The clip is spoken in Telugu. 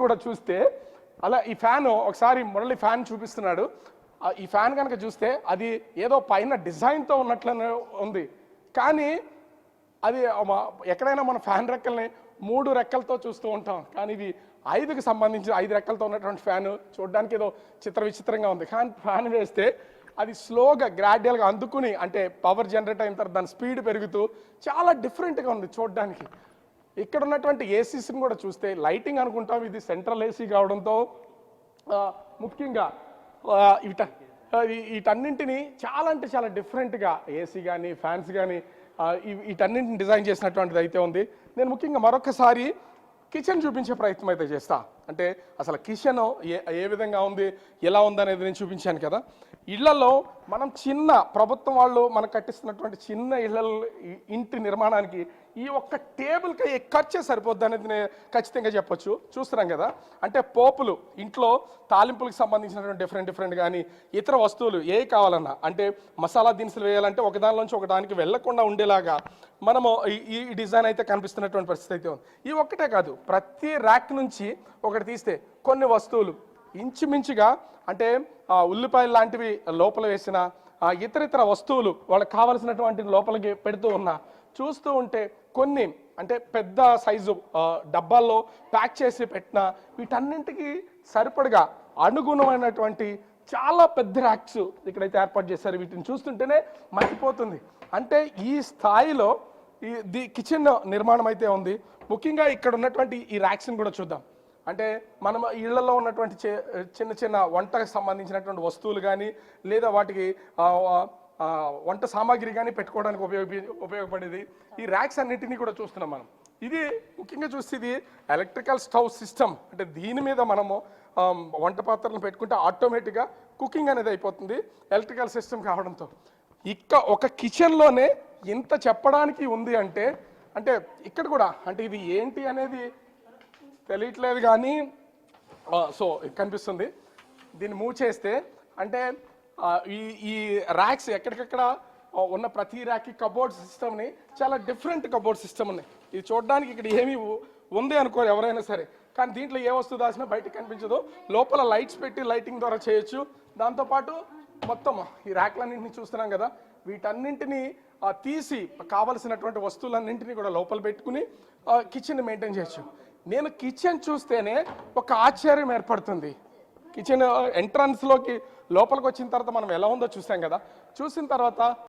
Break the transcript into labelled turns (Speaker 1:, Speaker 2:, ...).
Speaker 1: కూడా చూస్తే అలా ఈ ఫ్యాన్ ఒకసారి మురళి ఫ్యాన్ చూపిస్తున్నాడు. ఈ ఫ్యాన్ కనుక చూస్తే అది ఏదో పైన డిజైన్తో ఉన్నట్లనే ఉంది. కానీ అది ఎక్కడైనా మన ఫ్యాన్ రెక్కల్ని 3 రెక్కలతో చూస్తూ ఉంటాం, కానీ ఇది 5కి సంబంధించి 5 రెక్కలతో ఉన్నటువంటి ఫ్యాన్ చూడడానికి ఏదో విచిత్రంగా ఉంది. కానీ ఫ్యాన్ వేస్తే అది స్లోగా గ్రాడ్యువల్గా అందుకుని, అంటే పవర్ జనరేట్ అయిన తర్వాత దాని స్పీడ్ పెరుగుతూ చాలా డిఫరెంట్గా ఉంది చూడడానికి. ఇక్కడ ఉన్నటువంటి ఏసీస్ని కూడా చూస్తే లైటింగ్ అనుకుంటాం, ఇది సెంట్రల్ ఏసీ కావడంతో ముఖ్యంగా వీటన్నింటినీ చాలా అంటే చాలా డిఫరెంట్గా ఏసీ కానీ ఫ్యాన్స్ కానీ వీటన్నింటిని డిజైన్ చేసినటువంటిది అయితే ఉంది. నేను ముఖ్యంగా మరొకసారి కిచెన్ చూపించే ప్రయత్నం అయితే చేస్తా. అంటే అసలు కిచెన్ ఏ విధంగా ఉంది, ఎలా ఉందనేది నేను చూపించాను కదా. ఇళ్లలో మనం ప్రభుత్వం వాళ్ళు మనకు కట్టిస్తున్నటువంటి చిన్న ఇంటి నిర్మాణానికి ఈ ఒక్క టేబుల్కి ఖర్చే సరిపోద్ది అనేది నేను ఖచ్చితంగా చెప్పొచ్చు. చూస్తున్నాం కదా, అంటే పోపులు ఇంట్లో తాలింపులకు సంబంధించినటువంటి డిఫరెంట్ కానీ ఇతర వస్తువులు ఏ కావాలన్నా, అంటే మసాలా దినుసులు వేయాలంటే ఒకదానిలోంచి ఒకదానికి వెళ్లకుండా ఉండేలాగా మనము ఈ డిజైన్ అయితే కనిపిస్తున్నటువంటి పరిస్థితి అయితే ఉంది. ఈ ఒక్కటే కాదు, ప్రతి ర్యాక్ నుంచి ఒకటి తీస్తే కొన్ని వస్తువులు ఇంచుమించుగా, అంటే ఉల్లిపాయలు లాంటివి లోపల వేసిన ఇతర వస్తువులు వాళ్ళకి కావలసినటువంటి లోపలికి పెడుతూ ఉన్నా చూస్తూ ఉంటే కొన్ని అంటే పెద్ద సైజు డబ్బాల్లో ప్యాక్ చేసి పెట్టిన వీటన్నింటికి సరిపడగా అనుగుణమైనటువంటి చాలా పెద్ద ర్యాక్స్ ఇక్కడైతే ఏర్పాటు చేశారు. వీటిని చూస్తుంటేనే మర్చిపోతుంది. అంటే ఈ స్థాయిలో ఈ కిచెన్ నిర్మాణం అయితే ఉంది. ముఖ్యంగా ఇక్కడ ఉన్నటువంటి ఈ ర్యాక్స్ని కూడా చూద్దాం. అంటే మనం ఇళ్లలో ఉన్నటువంటి చిన్న వంటకు సంబంధించినటువంటి వస్తువులు కానీ లేదా వాటికి వంట సామాగ్రి కానీ పెట్టుకోవడానికి ఉపయోగపడేది ఈ ర్యాక్స్ అన్నిటినీ కూడా చూస్తున్నాం మనం. ఇది ముఖ్యంగా చూస్తే ఇది ఎలక్ట్రికల్ స్టవ్ సిస్టమ్. అంటే దీని మీద మనము వంట పాత్రలను పెట్టుకుంటే ఆటోమేటిక్గా కుకింగ్ అనేది అయిపోతుంది ఎలక్ట్రికల్ సిస్టమ్ కావడంతో. ఒక కిచెన్లోనే ఇంత చెప్పడానికి ఉంది అంటే ఇక్కడ కూడా అంటే ఇది ఏంటి అనేది తెలియట్లేదు, కానీ సో కనిపిస్తుంది. దీన్ని మూవ్ చేస్తే అంటే ఈ ర్యాక్స్ ఎక్కడికక్కడ ఉన్న ప్రతి ర్యాక్కి కబోర్డ్ సిస్టమ్ని చాలా డిఫరెంట్ కబోర్డ్ సిస్టమ్ ఉన్నాయి. ఇది చూడడానికి ఇక్కడ ఏమీ ఉంది అనుకోరు ఎవరైనా సరే, కానీ దీంట్లో ఏ వస్తువు దాచినా బయటకు కనిపించదు. లోపల లైట్స్ పెట్టి లైటింగ్ ద్వారా చేయొచ్చు. దాంతోపాటు మొత్తం ఈ ర్యాక్లన్నింటినీ చూస్తున్నాం కదా, వీటన్నింటినీ తీసి కావలసినటువంటి వస్తువులన్నింటినీ కూడా లోపల పెట్టుకుని కిచెన్ మెయింటైన్ చేయొచ్చు. నేను కిచెన్ చూస్తేనే ఒక ఆశ్చర్యం ఏర్పడుతుంది. కిచెన్ ఎంట్రన్స్లోకి లోపలికి వచ్చిన తర్వాత మనం ఎలా ఉందో చూసాం కదా, చూసిన తర్వాత